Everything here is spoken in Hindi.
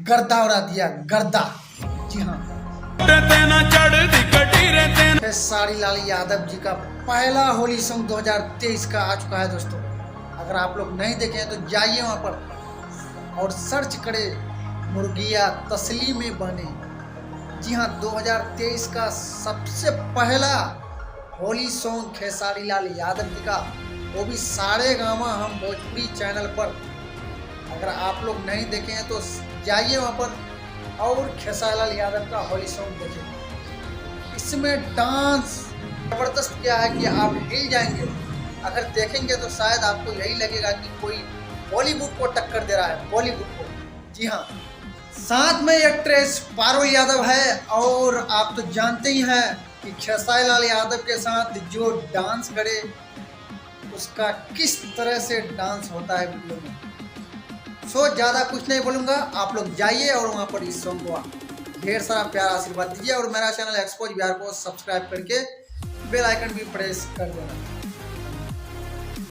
गर्दा उड़ा दिया, गर्दा। जी हाँ, खेसारी लाल यादव जी का पहला होली सॉन्ग 2023 का आ चुका है दोस्तों। अगर आप लोग नहीं देखे हैं तो जाइए वहाँ पर और सर्च करें मुर्गिया तसली में बने। जी हाँ, 2023 का सबसे पहला होली सॉन्ग खेसारी लाल यादव जी का, वो भी सारे गामा हम भोजपुरी चैनल पर। अगर आप लोग नहीं देखे हैं तो जाइए वहाँ पर और खेसारी लाल यादव का होली सॉन्ग देखें। इसमें डांस जबरदस्त क्या है कि आप हिल जाएंगे। अगर देखेंगे तो शायद आपको यही लगेगा कि कोई बॉलीवुड को टक्कर दे रहा है, बॉलीवुड को। जी हाँ, साथ में एक्ट्रेस पारुल यादव है और आप तो जानते ही हैं कि खेसारी लाल यादव के साथ जो डांस करे उसका किस तरह से डांस होता है वीडियो में। सो ज़्यादा कुछ नहीं बोलूँगा, आप लोग जाइए और वहाँ पर इस सॉन्ग को ढेर सारा प्यार आशीर्वाद दीजिए और मेरा चैनल एक्सपोज बिहार को सब्सक्राइब करके बेल आइकन भी प्रेस कर देना।